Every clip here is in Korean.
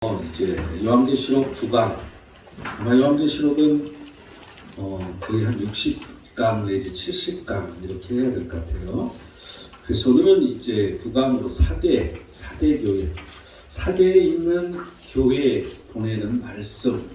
이제 요한계시록 9강, 아마 요한계시록은 거의 한 60강 내지 70강 이렇게 해야 될 것 같아요. 그래서 오늘은 이제 9강으로 사대 교회, 사대에 있는 교회에 보내는 말씀,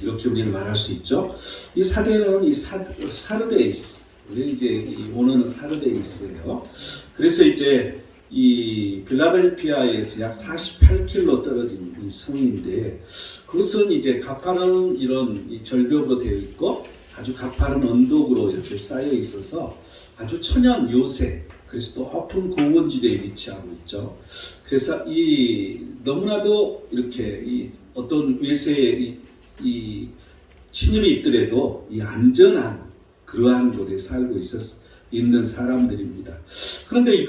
이렇게 우리는 말할 수 있죠. 이 사대는 이 사르데이스, 우리 이제 이 오늘은 사르데이스예요. 그래서 이제 이 필라델피아에서 약 48km 떨어진 이 성인데, 그것은 이제 가파른 이런 이 절벽으로 되어 있고 아주 가파른 언덕으로 이렇게 쌓여 있어서 아주 천연 요새, 그래서 높은 고원지대에 위치하고 있죠. 그래서 이 너무나도 이렇게 이 어떤 외세의 이 침입이 있더라도 이 안전한 그러한 곳에 살고 있는 사람들입니다. 그런데 이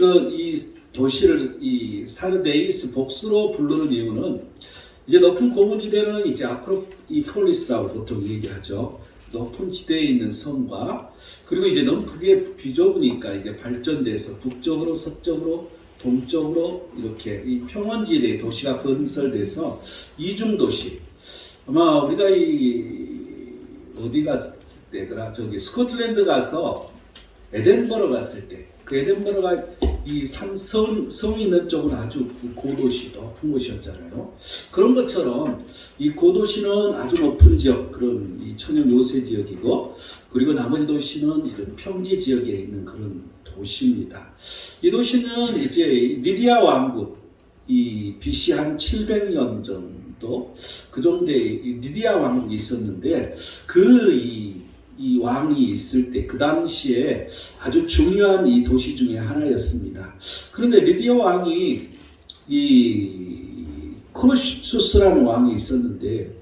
도시를 이 사르데이스 복수로 부르는 이유는, 이제 높은 고원지대는 이제 아크로폴리스라고 보통 얘기하죠. 높은 지대에 있는 성과, 그리고 이제 너무 그게 비좁으니까 이제 발전돼서 북쪽으로 서쪽으로 동쪽으로 이렇게 이 평원지대에 도시가 건설돼서 이중 도시. 아마 우리가 어디 갔을 때더라, 저기 스코틀랜드 가서 에덴버러 갔을 때, 그 에덴버러가 이 성이 있는 쪽은 아주 고도시, 높은 곳이었잖아요. 그런 것처럼 이 고도시는 아주 높은 지역, 그런 이 천연 요새 지역이고, 그리고 나머지 도시는 이런 평지 지역에 있는 그런 도시입니다. 이 도시는 이제 리디아 왕국, 이 BC 한 700년 정도 그 정도의 리디아 왕국이 있었는데, 이 왕이 있을 때 그 당시에 아주 중요한 이 도시 중에 하나였습니다. 그런데 리디아 왕이 이 크루슈스라는 왕이 있었는데,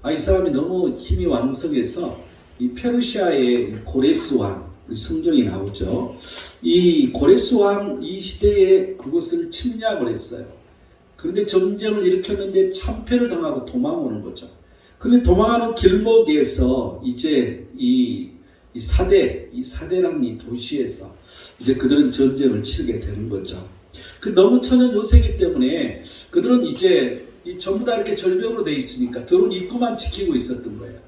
이 사람이 너무 힘이 왕성해서 이 페르시아의 고레스 왕, 성경이 나오죠. 이 고레스 왕 이 시대에 그것을 침략을 했어요. 그런데 전쟁을 일으켰는데 참패를 당하고 도망오는 거죠. 그런데 도망하는 길목에서 이제 이 사대라는 이 도시에서 이제 그들은 전쟁을 치르게 되는 거죠. 너무 천연 요새이기 때문에 그들은 이제 전부 다 이렇게 절벽으로 돼 있으니까 들어온 입구만 지키고 있었던 거예요.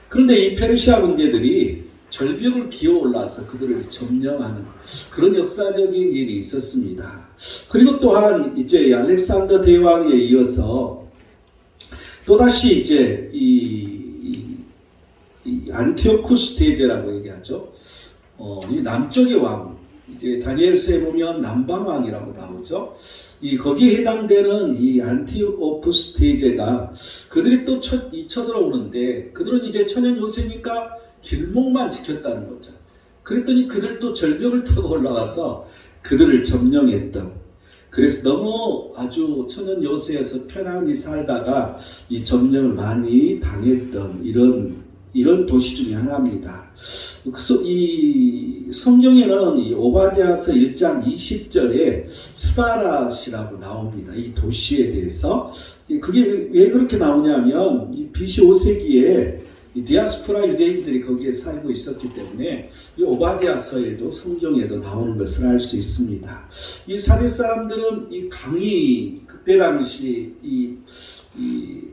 그런데 이 페르시아 군대들이 절벽을 기어 올라서 그들을 점령하는 그런 역사적인 일이 있었습니다. 그리고 또한 이제 알렉산더 대왕에 이어서 또다시 이제 이 안티오쿠스 대제라고 얘기하죠. 이 남쪽의 왕, 이제 다니엘서에 보면 남방왕이라고 나오죠. 거기에 해당되는 이 안티오쿠스 대제가 그들이 또 쳐들어오는데, 그들은 이제 천연 요새니까 길목만 지켰다는 거죠. 그랬더니 그들도 절벽을 타고 올라와서 그들을 점령했던, 그래서 너무 아주 천연 요새에서 편안히 살다가 이 점령을 많이 당했던 이런 도시 중에 하나입니다. 그래서 이 성경에는 이 오바댜서 1장 20절에 스바랏이라고 나옵니다. 이 도시에 대해서. 그게 왜 그렇게 나오냐면, 이 BC 5세기에 이 디아스포라 유대인들이 거기에 살고 있었기 때문에 이 오바댜서에도 성경에도 나오는 것을 알 수 있습니다. 이 사대 사람들은 이 강이, 그때 당시 이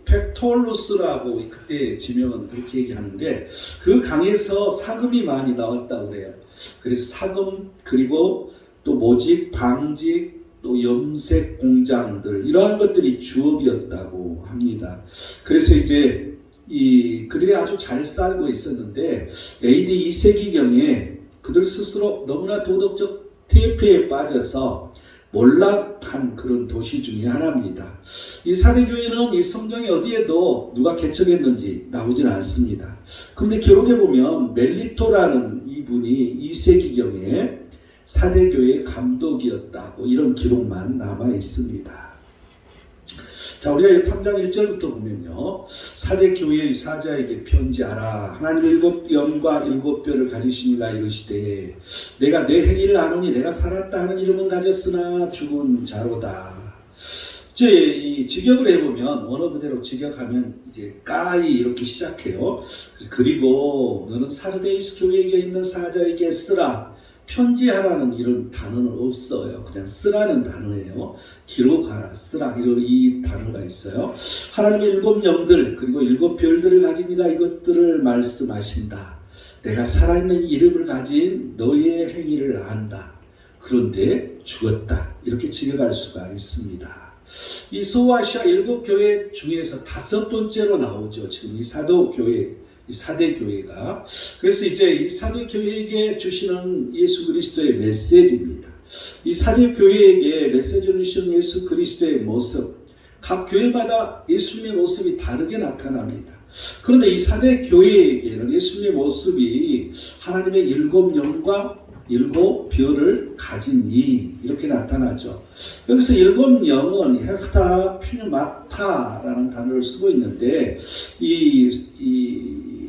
펙톨루스라고 그때 지명은 그렇게 얘기하는데, 그 강에서 사금이 많이 나왔다고 그래요. 그래서 사금, 그리고 또 모직, 방직, 또 염색 공장들, 이러한 것들이 주업이었다고 합니다. 그래서 이제 그들이 아주 잘 살고 있었는데, AD 2세기경에 그들 스스로 너무나 도덕적 퇴폐에 빠져서 몰락한 그런 도시 중에 하나입니다. 이 사대교회는 이 성경에 어디에도 누가 개척했는지 나오지는 않습니다. 그런데 기록해 보면 멜리토라는 이분이 2세기경에 사대교회의 감독이었다고 이런 기록만 남아 있습니다. 자, 우리가 3장 1절부터 보면요, 사대교회의 사자에게 편지하라. 하나님 7영과 7뼈를 가지시니가 이르시되, 내가 내 행위를 아노니 내가 살았다 하는 이름은 가졌으나 죽은 자로다. 이제 이 직역을 해보면, 원어 그대로 직역하면 이제 까이 이렇게 시작해요. 그리고 너는 사르데이스 교회에 있는 사자에게 쓰라. 편지하라는 이런 단어는 없어요. 그냥 쓰라는 단어예요. 기록하라, 쓰라 이런 이 단어가 있어요. 하나님의 일곱 영들 그리고 일곱 별들을 가진 이가 이것들을 말씀하신다. 내가 살아있는 이름을 가진 너희의 행위를 안다. 그런데 죽었다. 이렇게 지적할 수가 있습니다. 이 소아시아 일곱 교회 중에서 다섯 번째로 나오죠. 지금 이 사도 교회, 이 사대 교회가. 그래서 이제 이 사대 교회에게 주시는 예수 그리스도의 메시지입니다. 이 사대 교회에게 메시지를 주신 예수 그리스도의 모습, 각 교회마다 예수님의 모습이 다르게 나타납니다. 그런데 이 사대 교회에게는 예수님의 모습이 하나님의 일곱 영과 일곱 별을 가진 이 이렇게 나타나죠. 여기서 일곱 영은 헤프타 퓨마타라는 단어를 쓰고 있는데 이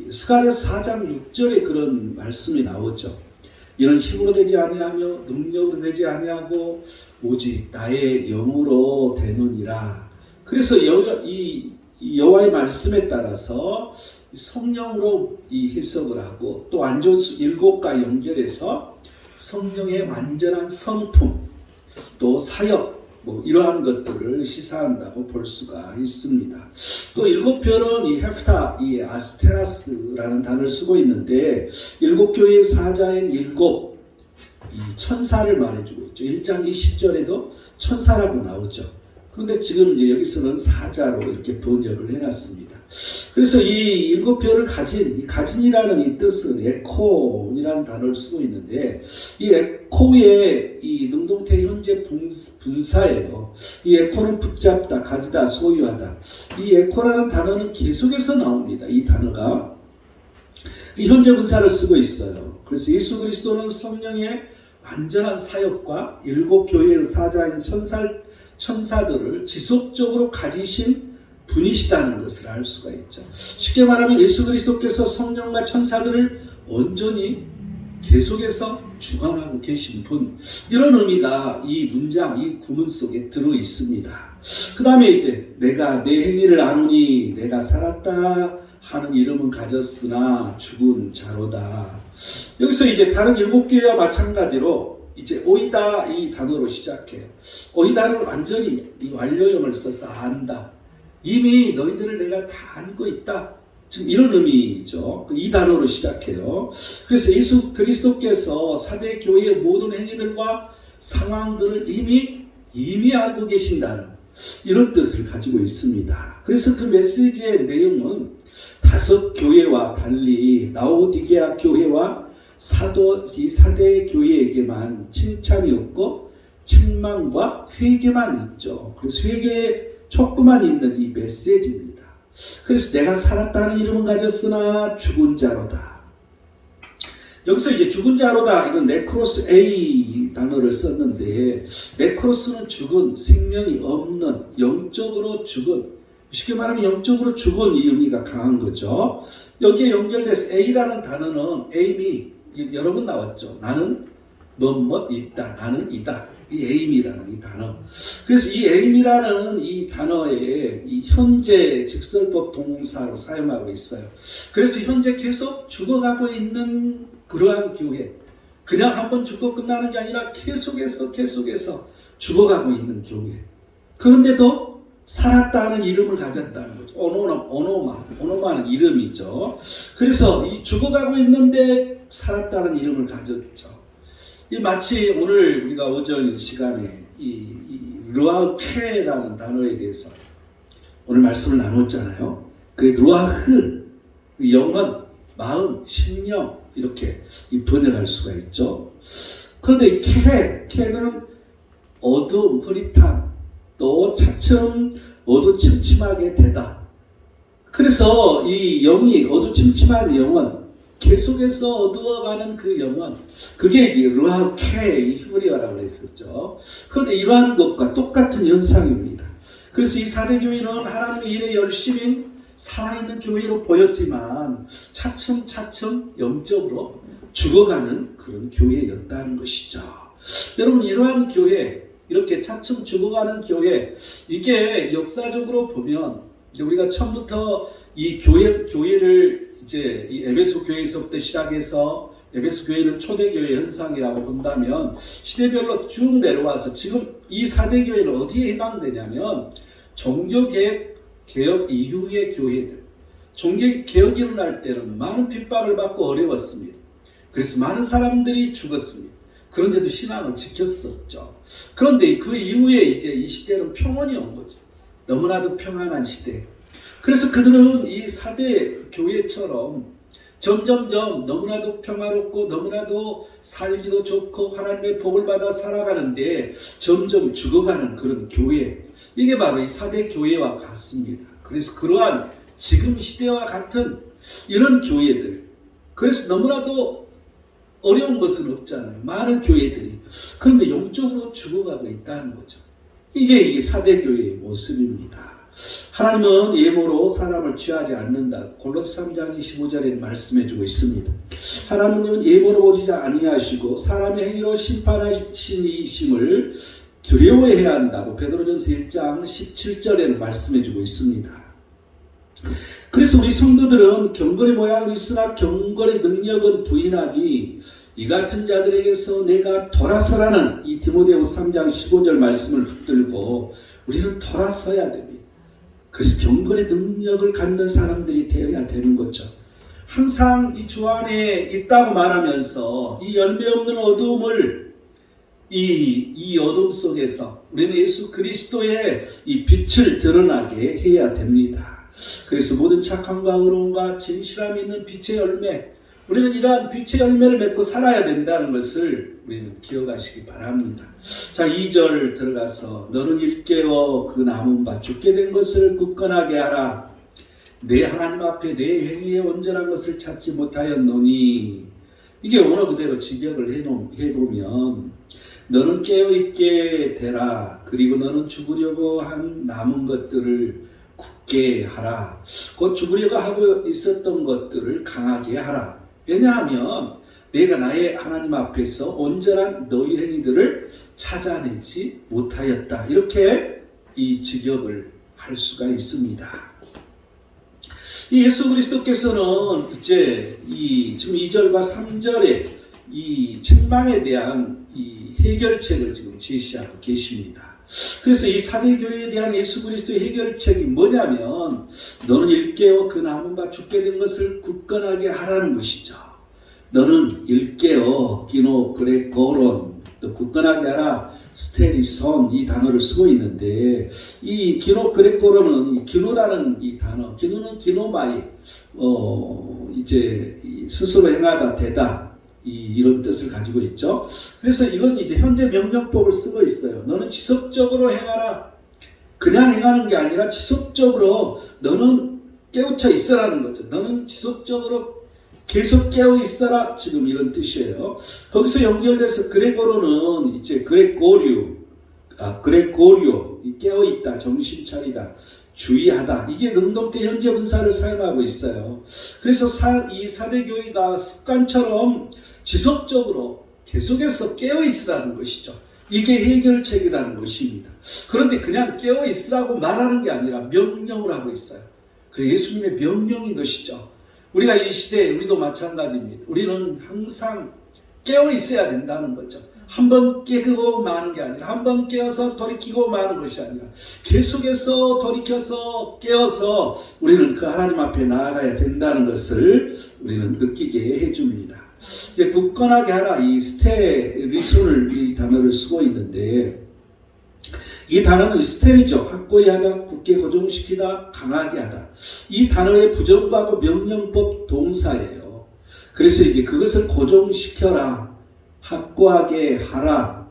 스가랴서 4장 6절에 그런 말씀이 나오죠. 이는 힘으로 되지 아니하며 능력으로 되지 아니하고 오직 나의 영으로 되느니라. 그래서 이 여호와의 말씀에 따라서 성령으로 이 해석을 하고 또 안전수 일곱과 연결해서 성령의 완전한 성품 또 사역 이러한 것들을 시사한다고 볼 수가 있습니다. 또 일곱 별은 이 헤프타, 이 아스테라스라는 단어를 쓰고 있는데 일곱 교회의 사자인 일곱 이 천사를 말해주고 있죠. 1장 20절에도 천사라고 나오죠. 그런데 지금 이제 여기서는 사자로 이렇게 번역을 해놨습니다. 그래서 이 일곱 별을 가진, 이 가진이라는 이 뜻은 에코이라는 단어를 쓰고 있는데 이 에코의 이 능동태 현재 분사예요. 이 에코는 붙잡다, 가지다, 소유하다. 이 에코라는 단어는 계속해서 나옵니다. 이 단어가 이 현재 분사를 쓰고 있어요. 그래서 예수 그리스도는 성령의 완전한 사역과 일곱 교회의 사자인 천사들을 지속적으로 가지신 분이시다는 것을 알 수가 있죠. 쉽게 말하면 예수 그리스도께서 성령과 천사들을 온전히 계속해서 주관하고 계신 분, 이런 의미가 이 문장, 이 구문 속에 들어 있습니다. 그 다음에 이제 내가 내 행위를 아노니 내가 살았다 하는 이름은 가졌으나 죽은 자로다. 여기서 이제 다른 일곱 교회와 마찬가지로 이제 오이다 이 단어로 시작해요. 오이다를 완전히 이 완료형을 써서 안다. 이미 너희들을 내가 다 알고 있다. 지금 이런 의미죠. 이 단어로 시작해요. 그래서 예수 그리스도께서 사대 교회의 모든 행위들과 상황들을 이미 알고 계신다는 이런 뜻을 가지고 있습니다. 그래서 그 메시지의 내용은 다섯 교회와 달리 라오디게아 교회와 이 사대 교회에게만 칭찬이 없고 책망과 회개만 있죠. 그래서 회개에 촉구만 있는 이 메시지입니다. 그래서 내가 살았다는 이름은 가졌으나 죽은 자로다. 여기서 이제 죽은 자로다, 이건 네크로스 A 단어를 썼는데, 네크로스는 죽은, 생명이 없는, 영적으로 죽은, 쉽게 말하면 영적으로 죽은 이 의미가 강한 거죠. 여기에 연결돼서 A라는 단어는 에임이 여러 번 나왔죠. 나는 뭐뭐 있다, 나는 이다. 이 에임이라는 이 단어. 그래서 이 에임이라는 이 단어에 이 현재 직설법 동사로 사용하고 있어요. 그래서 현재 계속 죽어가고 있는 그러한 교회. 그냥 한번 죽고 끝나는 게 아니라 계속해서 죽어가고 있는 교회. 그런데도 살았다는 이름을 가졌다는 거죠. 오노마는 이름이죠. 그래서 이 죽어가고 있는데 살았다는 이름을 가졌죠. 마치 오늘 우리가 오전 시간에 이 루아케라는 단어에 대해서 오늘 말씀을 나눴잖아요. 그 루아흐, 영혼, 마음, 심령 이렇게 번역할 수가 있죠. 그런데 이 케는 어두움, 흐릿함, 또 차츰 어두침침하게 되다. 그래서 이 영이 어두침침한 영은 계속해서 어두워가는 그 영혼, 그게 루아케 히브리어라고 했었죠. 그런데 이러한 것과 똑같은 현상입니다. 그래서 이 사대교회는 하나님의 일에 열심히 살아있는 교회로 보였지만 차츰 영적으로 죽어가는 그런 교회였다는 것이죠. 여러분, 이러한 교회, 이렇게 차츰 죽어가는 교회, 이게 역사적으로 보면 우리가 처음부터 이 교회를 이제 이 에베소 교회에서부터 시작해서 에베소 교회는 초대교회 현상이라고 본다면 시대별로 쭉 내려와서 지금 이 4대 교회는 어디에 해당되냐면 종교개혁 이후의 교회들. 종교개혁이 일어날 때는 많은 핍박을 받고 어려웠습니다. 그래서 많은 사람들이 죽었습니다. 그런데도 신앙을 지켰었죠. 그런데 그 이후에 이제 이 시대는 평온이 온 거죠. 너무나도 평안한 시대. 그래서 그들은 이 4대 교회처럼 점점점 너무나도 평화롭고 너무나도 살기도 좋고 하나님의 복을 받아 살아가는데 점점 죽어가는 그런 교회. 이게 바로 이 4대 교회와 같습니다. 그래서 그러한 지금 시대와 같은 이런 교회들. 그래서 너무나도 어려운 것은 없잖아요. 많은 교회들이. 그런데 영적으로 죽어가고 있다는 거죠. 이게 이 4대 교회의 모습입니다. 하나님은 예모로 사람을 취하지 않는다. 골로새 3장 25절에 말씀해주고 있습니다. 하나님은 예모로 보지 아니하시고 사람의 행위로 심판하시니심을 두려워해야 한다고 베드로전서 1장 17절에는 말씀해주고 있습니다. 그래서 우리 성도들은 경건의 모양은 있으나 경건의 능력은 부인하니 이 같은 자들에게서 내가 돌아서라는 이 디모데후서 3장 15절 말씀을 붙들고 우리는 돌아서야 됩니다. 그래서 경건의 능력을 갖는 사람들이 되어야 되는 거죠. 항상 이 주 안에 있다고 말하면서 이 열매 없는 어둠을 이 어둠 속에서 우리는 예수 그리스도의 이 빛을 드러나게 해야 됩니다. 그래서 모든 착함과 의로움과 진실함이 있는 빛의 열매, 우리는 이러한 빛의 열매를 맺고 살아야 된다는 것을 우리는 기억하시기 바랍니다. 자, 2절 들어가서 너는 일깨워 그 남은 바 죽게 된 것을 굳건하게 하라. 내 하나님 앞에 내 행위에 온전한 것을 찾지 못하였노니. 이게 원어 그대로 직역을 해보면 너는 깨어있게 되라. 그리고 너는 죽으려고 한 남은 것들을 굳게 하라. 곧 죽으려고 하고 있었던 것들을 강하게 하라. 왜냐하면 내가 나의 하나님 앞에서 온전한 너희 행위들을 찾아내지 못하였다. 이렇게 이 직역을 할 수가 있습니다. 이 예수 그리스도께서는 이제 지금 2절과 3절에 이 책망에 대한 이 해결책을 지금 제시하고 계십니다. 그래서 이 4대 교회에 대한 예수 그리스도의 해결책이 뭐냐면 너는 일깨워 그 남은 바 죽게 된 것을 굳건하게 하라는 것이죠. 너는 일깨워 기노 그레고론 또 굳건하게 하라 스테리손 이 단어를 쓰고 있는데 이 기노 그레고론은 이 기노라는 이 단어 기노는 기노마이 이제 스스로 행하다 되다 이런 뜻을 가지고 있죠. 그래서 이건 이제 현재 명령법을 쓰고 있어요. 너는 지속적으로 행하라. 그냥 행하는 게 아니라 지속적으로 너는 깨우쳐 있으라는 거죠. 너는 지속적으로 계속 깨어 있어라. 지금 이런 뜻이에요. 거기서 연결돼서 그레고로는 이제 그레고류, 깨어 있다, 정신 차리다, 주의하다. 이게 능동태 현재 분사를 사용하고 있어요. 그래서 이 4대 교회가 습관처럼 지속적으로 계속해서 깨어 있으라는 것이죠. 이게 해결책이라는 것입니다. 그런데 그냥 깨어 있으라고 말하는 게 아니라 명령을 하고 있어요. 그 예수님의 명령인 것이죠. 우리가 이 시대에 우리도 마찬가지입니다. 우리는 항상 깨어 있어야 된다는 거죠. 한번 깨고 마는 게 아니라 한번 깨어서 돌이키고 마는 것이 아니라 계속해서 돌이켜서 깨어서 우리는 그 하나님 앞에 나아가야 된다는 것을 우리는 느끼게 해줍니다. 이제 굳건하게 하라 이 스테리손을 이 단어를 쓰고 있는데 이 단어는 스테리죠. 확고히 하다, 굳게 고정시키다, 강하게 하다. 이 단어의 부정과거 명령법 동사예요. 그래서 이게 그것을 고정시켜라, 확고하게 하라,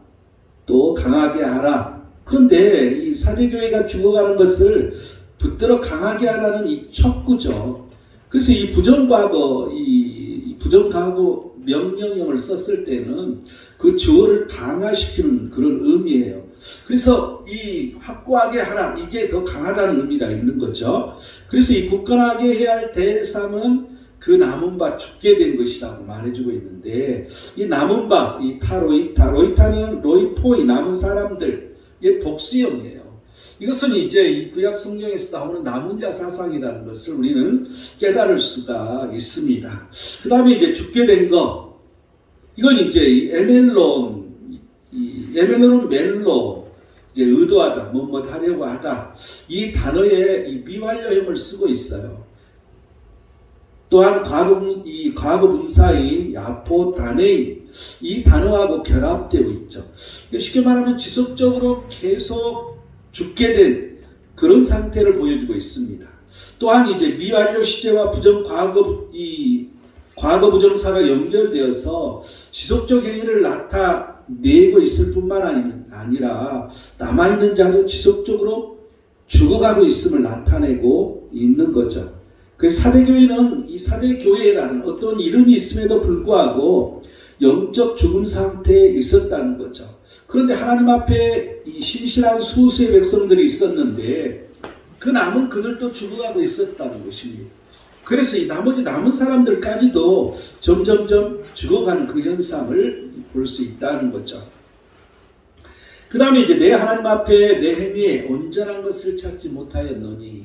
또 강하게 하라. 그런데 이 4대 교회가 죽어가는 것을 붙들어 강하게 하라는 이 척구죠. 그래서 이 부정과거, 이 부정과거 명령형을 썼을 때는 그 주어를 강화시키는 그런 의미예요. 그래서 이 확고하게 하라 이게 더 강하다는 의미가 있는 거죠. 그래서 이 굳건하게 해야 할 대상은 그 남은 바 죽게 된 것이라고 말해주고 있는데 이 남은 바, 이 로이타는 로이포이 남은 사람들 이 복수형이에요. 이것은 이제 이 구약 성경에서 나오는 남은 자 사상이라는 것을 우리는 깨달을 수가 있습니다. 그 다음에 이제 죽게 된 것 이건 이제 이 에멜론, 이 에멜론은 멜로, 이제 의도하다, 뭐뭐 하려고 하다. 이 단어에 이 미완료형을 쓰고 있어요. 또한 과거 분사의 야포 단의 이 단어하고 결합되어 있죠. 쉽게 말하면 지속적으로 계속 죽게 된 그런 상태를 보여주고 있습니다. 또한 이제 미완료 시제와 과거 부정사가 연결되어서 지속적 행위를 나타내고 있을 뿐만 아니라 남아있는 자도 지속적으로 죽어가고 있음을 나타내고 있는 거죠. 그래서 사대교회는 이 사대교회라는 어떤 이름이 있음에도 불구하고 영적 죽음 상태에 있었다는 거죠. 그런데 하나님 앞에 이 신실한 소수의 백성들이 있었는데 그 남은 그들도 죽어가고 있었다는 것입니다. 그래서 이 나머지 남은 사람들까지도 점점점 죽어가는 그 현상을 볼 수 있다는 거죠. 그 다음에 이제 내 하나님 앞에 내 행위에 온전한 것을 찾지 못하였노니,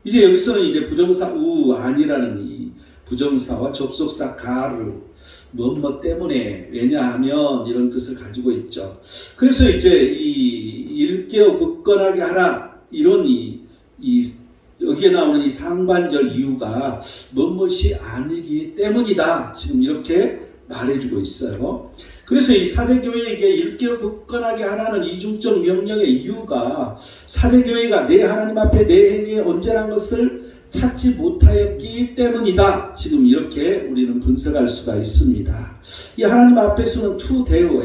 이제 여기서는 이제 부정사 아니라는 이 부정사와 접속사 가르 뭐뭐 때문에, 왜냐하면 이런 뜻을 가지고 있죠. 그래서 이제 이 일깨어 굳건하게 하라, 이런 여기에 나오는 이 상반절 이유가 무엇이 아니기 때문이다, 지금 이렇게 말해주고 있어요. 그래서 이 사대교회에게 일깨어 굳건하게 하라는 이중적 명령의 이유가 사대교회가 내 하나님 앞에 내 행위에 온전한 것을 찾지 못하였기 때문이다, 지금 이렇게 우리는 분석할 수가 있습니다. 이 하나님 앞에서는 투데오,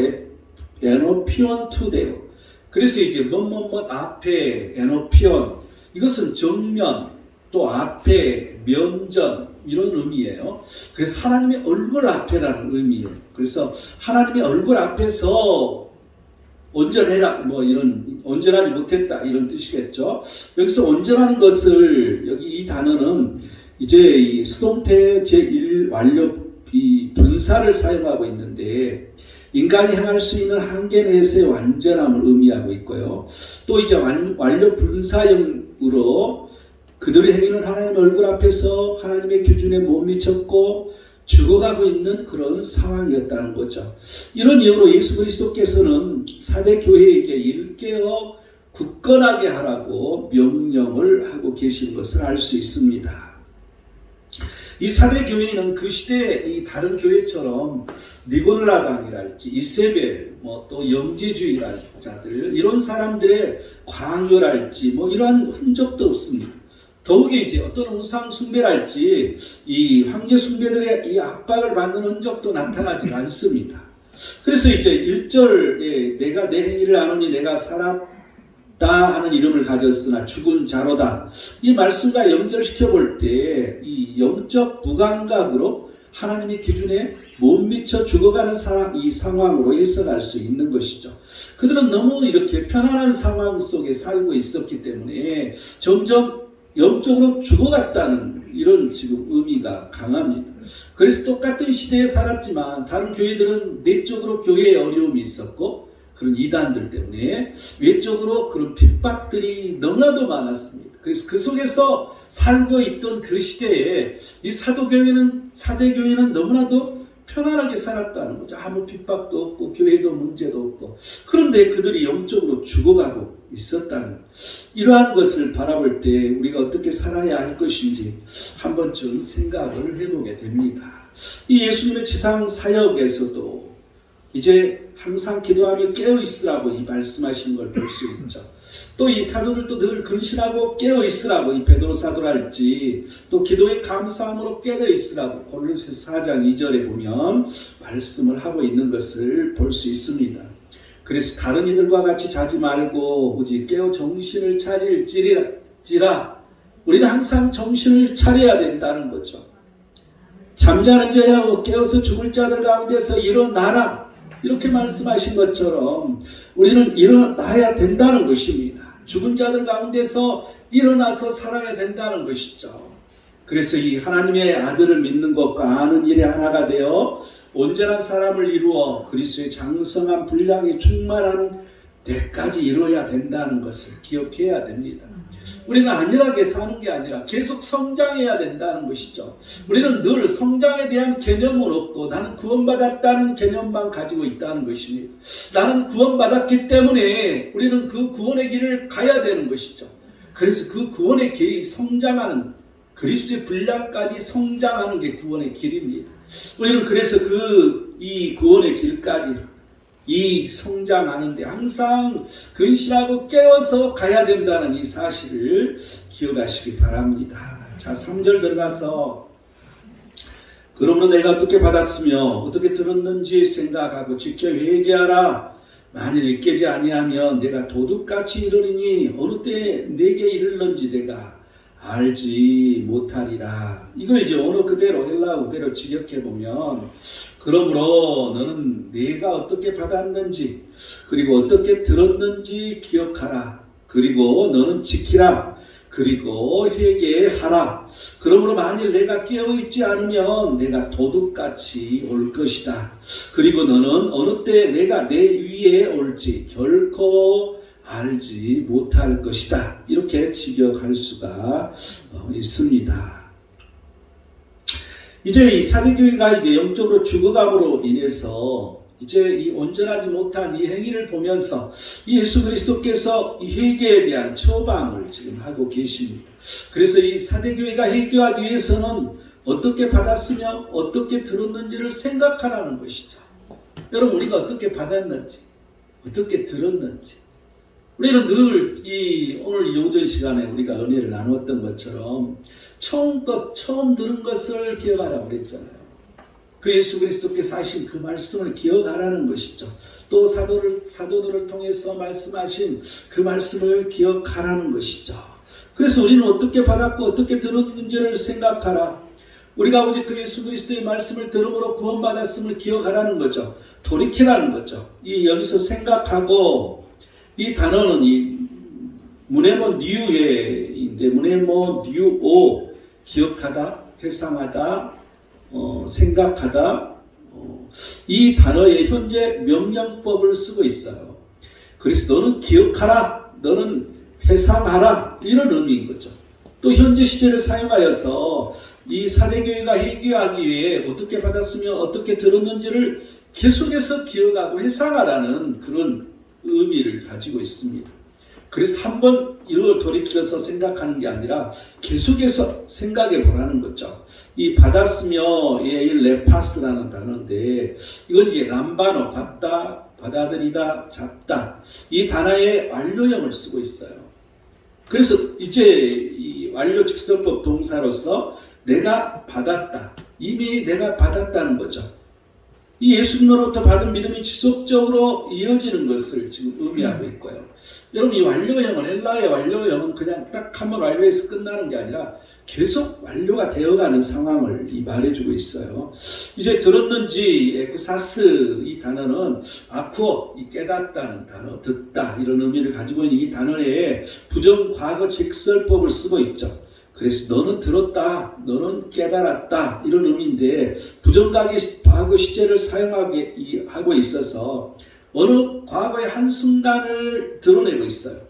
에노피온 투데오, 그래서 이제 뭐뭐뭐 앞에 에노피온, 이것은 정면, 또 앞에 면전, 이런 의미예요. 그래서 하나님의 얼굴 앞에라는 의미예요. 그래서 하나님의 얼굴 앞에서 온전해라, 뭐 이런, 온전하지 못했다, 이런 뜻이겠죠. 여기서 온전하는 것을, 여기 이 단어는 이제 이 수동태 제1 완료 이 분사를 사용하고 있는데, 인간이 행할 수 있는 한계 내에서의 완전함을 의미하고 있고요. 또 이제 완료 분사형으로 그들의 행위는 하나님의 얼굴 앞에서 하나님의 기준에 못 미쳤고 죽어가고 있는 그런 상황이었다는 거죠. 이런 이유로 예수 그리스도께서는 사대교회에게 일깨어 굳건하게 하라고 명령을 하고 계신 것을 알 수 있습니다. 이 사대교회는 그 시대의 다른 교회처럼 니골라당이랄지 이세벨, 또 영지주의자들, 이런 사람들의 광요랄지 이러한 흔적도 없습니다. 더욱이 이제 어떤 우상 숭배랄지 이 황제 숭배들의 이 압박을 받는 흔적도 나타나지 않습니다. 그래서 이제 1절에 내가 내 행위를 아노니 내가 살았다 하는 이름을 가졌으나 죽은 자로다, 이 말씀과 연결시켜 볼 때 이 영적 무감각으로 하나님의 기준에 못 미쳐 죽어가는 이 상황으로 해석할 수 있는 것이죠. 그들은 너무 이렇게 편안한 상황 속에 살고 있었기 때문에 점점 영적으로 죽어갔다는 이런 지금 의미가 강합니다. 그래서 똑같은 시대에 살았지만 다른 교회들은 내적으로 교회에 어려움이 있었고 그런 이단들 때문에 외적으로 그런 핍박들이 너무나도 많았습니다. 그래서 그 속에서 살고 있던 그 시대에 이 사대교회는 너무나도 편안하게 살았다는 거죠. 아무 핍박도 없고 교회도 문제도 없고. 그런데 그들이 영적으로 죽어가고 있었다는, 이러한 것을 바라볼 때 우리가 어떻게 살아야 할 것인지 한 번쯤 생각을 해보게 됩니다. 이 예수님의 지상 사역에서도 이제 항상 기도하며 깨어있으라고 이 말씀하신 걸 볼 수 있죠. 또 이 사도들도 늘 근신하고 깨어있으라고 이 베드로 사도랄지, 또 기도에 감사함으로 깨어있으라고 골로새 4장 2절에 보면 말씀을 하고 있는 것을 볼 수 있습니다. 그래서 다른 이들과 같이 자지 말고 오직 깨어 정신을 차릴지라, 우리는 항상 정신을 차려야 된다는 거죠. 잠자는 자야 깨어서 죽을 자들 가운데서 일어나라, 이렇게 말씀하신 것처럼 우리는 일어나야 된다는 것입니다. 죽은 자들 가운데서 일어나서 살아야 된다는 것이죠. 그래서 이 하나님의 아들을 믿는 것과 아는 일에 하나가 되어 온전한 사람을 이루어 그리스도의 장성한 분량이 충만한 데까지 이루어야 된다는 것을 기억해야 됩니다. 우리는 안일하게 사는 게 아니라 계속 성장해야 된다는 것이죠. 우리는 늘 성장에 대한 개념은 없고 나는 구원받았다는 개념만 가지고 있다는 것입니다. 나는 구원받았기 때문에 우리는 그 구원의 길을 가야 되는 것이죠. 그래서 그 구원의 길이 성장하는, 그리스도의 분량까지 성장하는 게 구원의 길입니다. 우리는 그래서 이 구원의 길까지 이 성장하는데 항상 근신하고 깨워서 가야 된다는 이 사실을 기억하시기 바랍니다. 자, 3절 들어가서 그러므로 내가 어떻게 받았으며 어떻게 들었는지 생각하고 지켜 회개하라. 만일 깨지 아니하면 내가 도둑같이 이르리니 어느 때 내게 이르는지 내가 알지 못하리라. 이걸 이제 언어 그대로 헬라어 그대로 직역해 보면 그러므로 너는 내가 어떻게 받았는지 그리고 어떻게 들었는지 기억하라. 그리고 너는 지키라. 그리고 회개하라. 그러므로 만일 내가 깨어있지 않으면 내가 도둑같이 올 것이다. 그리고 너는 어느 때 내가 내 위에 올지 결코 알지 못할 것이다. 이렇게 직역할 수가 있습니다. 이제 이 사대교회가 이제 영적으로 죽어감으로 인해서 이제 이 온전하지 못한 이 행위를 보면서 이 예수 그리스도께서 이 회개에 대한 처방을 지금 하고 계십니다. 그래서 이 사대교회가 회개하기 위해서는 어떻게 받았으며 어떻게 들었는지를 생각하라는 것이죠. 여러분, 우리가 어떻게 받았는지 어떻게 들었는지 우리는 늘 오늘 요절 시간에 우리가 은혜를 나누었던 것처럼 처음 들은 것을 기억하라고 그랬잖아요. 그 예수 그리스도께서 하신 그 말씀을 기억하라는 것이죠. 또 사도들을 통해서 말씀하신 그 말씀을 기억하라는 것이죠. 그래서 우리는 어떻게 받았고 어떻게 들었는지를 생각하라. 우리가 오직 그 예수 그리스도의 말씀을 들음으로 구원받았음을 기억하라는 거죠. 돌이키라는 거죠. 여기서 생각하고 이 단어는 이 무네모 뉴에인데 무네모 뉴오 기억하다, 회상하다, 생각하다 이 단어의 현재 명령법을 쓰고 있어요. 그래서 너는 기억하라, 너는 회상하라 이런 의미인 거죠. 또 현재 시제를 사용하여서 이 사대교회가 회개하기 위해 어떻게 받았으며 어떻게 들었는지를 계속해서 기억하고 회상하라는 그런 의미를 가지고 있습니다. 그래서 한번 이걸 돌이켜서 생각하는 게 아니라 계속해서 생각해 보라는 거죠. 이 받았으며 레파스라는 단어인데 이건 이제 람바노 받다, 받아들이다, 잡다 이 단어의 완료형을 쓰고 있어요. 그래서 이제 이 완료 직설법 동사로서 내가 받았다. 이미 내가 받았다는 거죠. 이 예수님으로부터 받은 믿음이 지속적으로 이어지는 것을 지금 의미하고 있고요. 여러분, 이 완료형은 헬라의 완료형은 그냥 딱 한번 완료해서 끝나는 게 아니라 계속 완료가 되어가는 상황을 말해주고 있어요. 이제 들었는지 에쿠사스 이 단어는 아쿠어 이 깨닫다는 단어, 듣다 이런 의미를 가지고 있는 이 단어에 부정 과거 직설법을 쓰고 있죠. 그래서 너는 들었다, 너는 깨달았다 이런 의미인데 부정과거 시제를 사용하고 있어서 어느 과거의 한순간을 드러내고 있어요.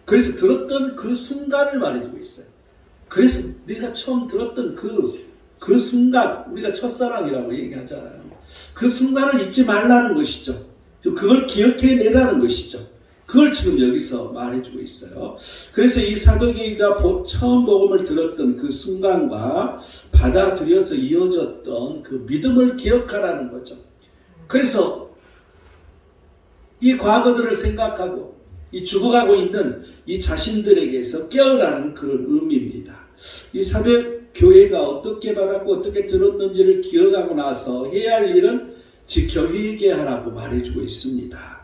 그래서 들었던 그 순간을 말해주고 있어요. 그래서 네가 처음 들었던 그 순간, 우리가 첫사랑이라고 얘기하잖아요. 그 순간을 잊지 말라는 것이죠. 그걸 기억해내라는 것이죠. 그걸 지금 여기서 말해주고 있어요. 그래서 이 사도계가 처음 복음을 들었던 그 순간과 받아들여서 이어졌던 그 믿음을 기억하라는 거죠. 그래서 이 과거들을 생각하고 이 죽어가고 있는 이 자신들에게서 깨어라는 그런 의미입니다. 이 사도교회가 어떻게 받았고 어떻게 들었는지를 기억하고 나서 해야 할 일은 지켜 회개하라고 말해주고 있습니다.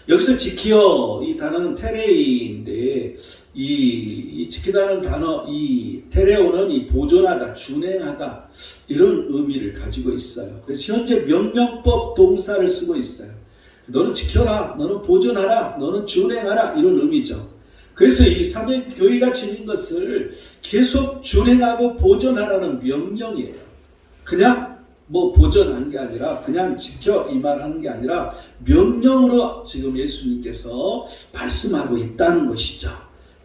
여기서 지키어 이 단어는 테레이인데 이 지키다는 단어 이 테레오는 이 보존하다, 준행하다 이런 의미를 가지고 있어요. 그래서 현재 명령법 동사를 쓰고 있어요. 너는 지켜라, 너는 보존하라, 너는 준행하라 이런 의미죠. 그래서 이 사도교회가 지닌 것을 계속 준행하고 보존하라는 명령이에요. 그냥 보존한 게 아니라 그냥 지켜 이 말하는 게 아니라 명령으로 지금 예수님께서 말씀하고 있다는 것이죠.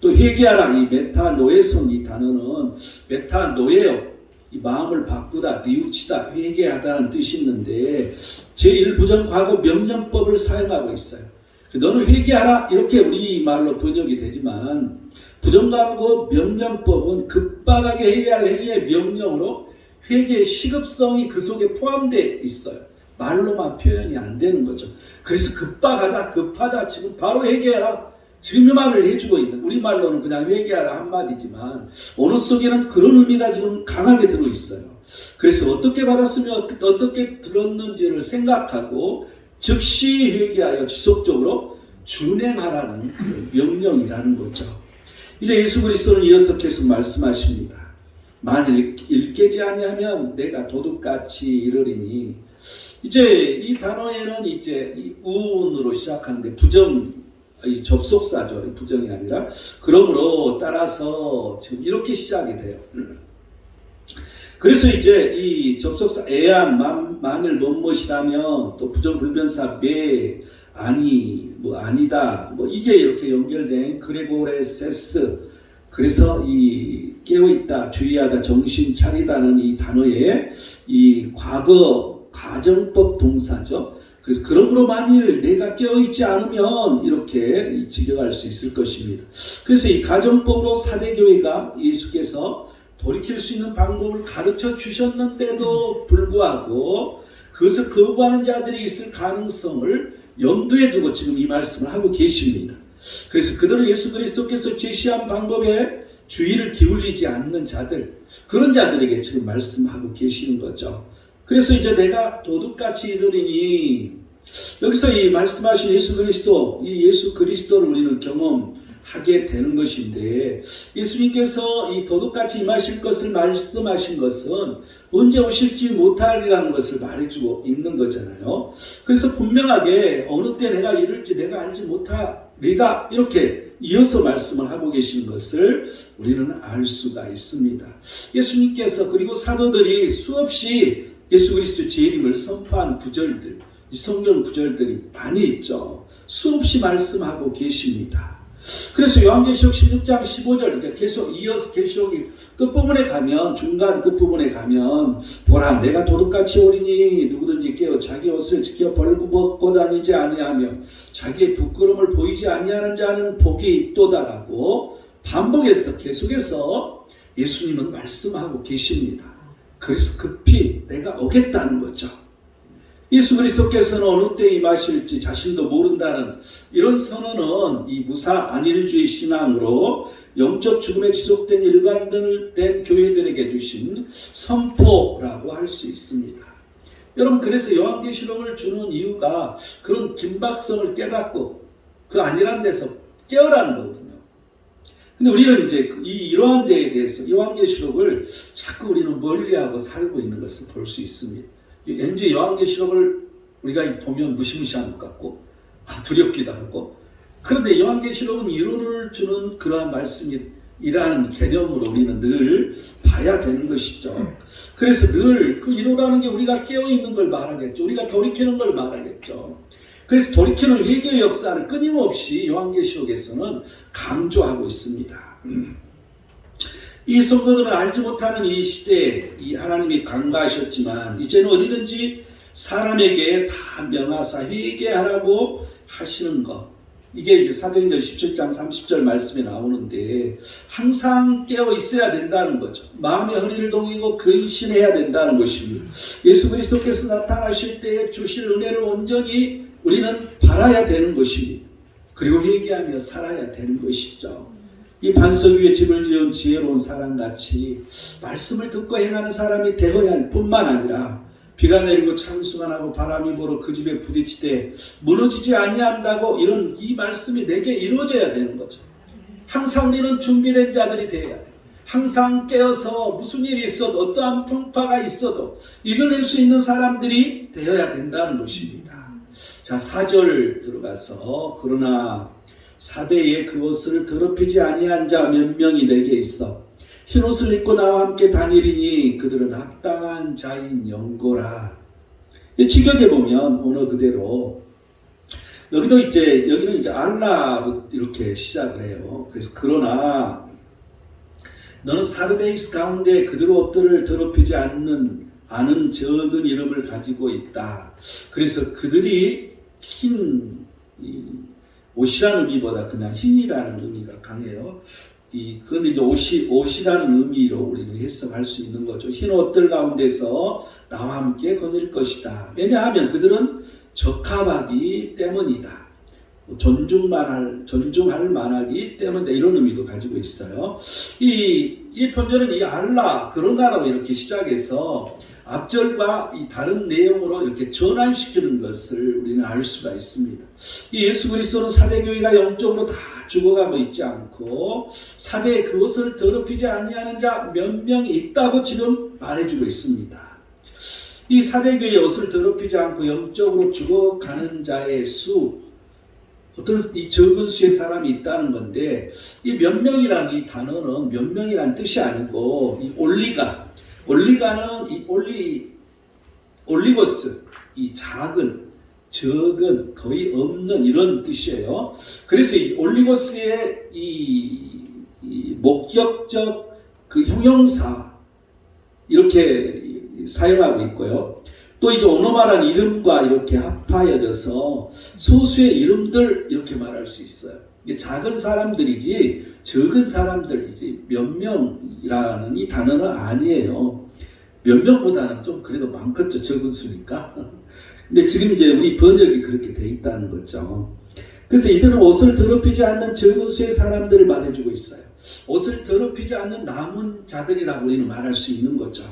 또 회개하라, 이 메타노에손 이 단어는 메타노예요. 이 마음을 바꾸다, 뉘우치다, 회개하다는 뜻이 있는데 제1부정 과거 명령법을 사용하고 있어요. 너는 회개하라 이렇게 우리말로 번역이 되지만 부정과거 명령법은 급박하게 해야 할 행위의 명령으로 회개의 시급성이 그 속에 포함되어 있어요. 말로만 표현이 안 되는 거죠. 그래서 급박하다, 급하다, 지금 바로 회개하라, 지금 이 말을 해주고 있는, 우리말로는 그냥 회개하라 한마디지만 언어 속에는 그런 의미가 지금 강하게 들어있어요. 그래서 어떻게 받았으면 어떻게 들었는지를 생각하고 즉시 회개하여 지속적으로 준행하라는 그 명령이라는 거죠. 이제 예수 그리스도는 이어서 계속 말씀하십니다. 만일 일깨지 아니하면 내가 도둑같이 이르리니, 이제 이 단어에는 이제 이 우운으로 시작하는데 이 접속사죠. 부정이 아니라. 그러므로 따라서 지금 이렇게 시작이 돼요. 그래서 이제 이 접속사 애안 만일 무엇이라면 또 부정불변사 아니 아니다 이게 이렇게 연결된 그레고레세스, 그래서 이 깨어있다, 주의하다, 정신 차리다는 이 단어의 이 과거 가정법 동사죠. 그래서 그러므로 만일 내가 깨어있지 않으면 이렇게 직역할 수 있을 것입니다. 그래서 이 가정법으로 사대교회가 예수께서 돌이킬 수 있는 방법을 가르쳐 주셨는데도 불구하고 그것을 거부하는 자들이 있을 가능성을 염두에 두고 지금 이 말씀을 하고 계십니다. 그래서 그들을 예수 그리스도께서 제시한 방법에 주의를 기울이지 않는 자들, 그런 자들에게 지금 말씀하고 계시는 거죠. 그래서 이제 내가 도둑같이 이르리니, 여기서 이 말씀하신 예수 그리스도, 이 예수 그리스도를 우리는 경험하게 되는 것인데, 예수님께서 이 도둑같이 임하실 것을 말씀하신 것은 언제 오실지 못하리라는 것을 말해주고 있는 거잖아요. 그래서 분명하게 어느 때 내가 이룰지 내가 알지 못하리라, 이렇게 이어서 말씀을 하고 계신 것을 우리는 알 수가 있습니다. 예수님께서 그리고 사도들이 수없이 예수 그리스도 재림을 선포한 구절들, 이 성경 구절들이 많이 있죠. 수없이 말씀하고 계십니다. 그래서 요한계시록 16장 15절 이제 계속 이어서 계시록이 끝부분에 가면, 중간 끝부분에 가면, 보라 내가 도둑같이 오리니 누구든지 깨어 자기 옷을 지켜 벌거벗고 다니지 아니하며 자기의 부끄러움을 보이지 아니하는 자는 복이 있도다라고 반복해서 계속해서 예수님은 말씀하고 계십니다. 그래서 급히 내가 오겠다는 거죠. 예수 그리스도께서는 어느 때 임하실지 자신도 모른다는 이런 선언은 이 무사 안일주의 신앙으로 영적 죽음에 지속된 일관된 교회들에게 주신 선포라고 할 수 있습니다. 여러분, 그래서 요한계시록을 주는 이유가 그런 긴박성을 깨닫고 그 안일한 데서 깨어라는 거거든요. 근데 우리는 이제 이러한 데에 대해서 요한계시록을 자꾸 우리는 멀리하고 살고 있는 것을 볼 수 있습니다. 왠지 요한계시록을 우리가 보면 무시무시한 것 같고 두렵기도 하고, 그런데 요한계시록은 위로를 주는 그러한 말씀이라는 개념으로 우리는 늘 봐야 되는 것이죠. 그래서 늘 그 위로라는 게 우리가 깨어있는 걸 말하겠죠. 우리가 돌이키는 걸 말하겠죠. 그래서 돌이키는 회개의 역사를 끊임없이 요한계시록에서는 강조하고 있습니다. 이 성도들은 알지 못하는 이 시대에 이 하나님이 강구하셨지만 이제는 어디든지 사람에게 다 명하사 회개하라고 하시는 것, 이게 이제 사도행전 17장 30절 말씀에 나오는데 항상 깨어 있어야 된다는 거죠. 마음의 허리를 동이고 근신해야 된다는 것입니다. 예수 그리스도께서 나타나실 때에 주실 은혜를 온전히 우리는 바라야 되는 것입니다. 그리고 회개하며 살아야 되는 것이죠. 이 반석 위에 집을 지은 지혜로운 사람같이 말씀을 듣고 행하는 사람이 되어야 할 뿐만 아니라 비가 내리고 창수가 나고 바람이 불어 그 집에 부딪히되 무너지지 아니한다고 이런 이 말씀이 내게 이루어져야 되는 거죠. 항상 우리는 준비된 자들이 되어야 돼. 항상 깨어서 무슨 일이 있어도 어떠한 풍파가 있어도 이겨낼 수 있는 사람들이 되어야 된다는 것입니다. 자, 4절 들어가서 그러나 사대에 그것을 더럽히지 아니한 자 몇 명이 내게 있어 흰옷을 입고 나와 함께 다니리니 그들은 합당한 자인 영고라. 직역에 보면 오늘 그대로 여기는 이제 알라 이렇게 시작을 해요. 그래서 그러나 너는 사르데이스 가운데 그들 옷들을 더럽히지 않은 적은 이름을 가지고 있다. 그래서 그들이 흰 옷이라는 의미보다 그냥 흰이라는 의미가 강해요. 그런데 이제 옷이라는 의미로 우리는 해석할 수 있는 거죠. 흰 옷들 가운데서 나와 함께 거닐 것이다. 왜냐하면 그들은 적합하기 때문이다. 존중할 만하기 때문에 이런 의미도 가지고 있어요. 이 편지는 이 알라, 그런가라고 이렇게 시작해서 앞절과 이 다른 내용으로 이렇게 전환시키는 것을 우리는 알 수가 있습니다. 이 예수 그리스도는 사대교회가 영적으로 다 죽어가고 있지 않고 사대에 그것을 더럽히지 아니하는 자 몇 명이 있다고 지금 말해주고 있습니다. 이 사대교회의 옷을 더럽히지 않고 영적으로 죽어가는 자의 수, 어떤 이 적은 수의 사람이 있다는 건데, 이 몇 명이라는 이 단어는 몇 명이라는 뜻이 아니고, 이 올리가는 이 올리고스, 이 작은, 적은, 거의 없는 이런 뜻이에요. 그래서 이 올리고스의 이 목격적 그 형용사 이렇게 사용하고 있고요. 또 이제 오노마란 이름과 이렇게 합하여져서 소수의 이름들 이렇게 말할 수 있어요. 이게 작은 사람들이지 적은 사람들이지 몇 명이라는 이 단어는 아니에요. 몇 명보다는 좀 그래도 많겠죠. 적은 수니까. 근데 지금 이제 우리 번역이 그렇게 돼 있다는 거죠. 그래서 이들은 옷을 더럽히지 않는 적은 수의 사람들을 말해주고 있어요. 옷을 더럽히지 않는 남은 자들이라고 우리는 말할 수 있는 거죠.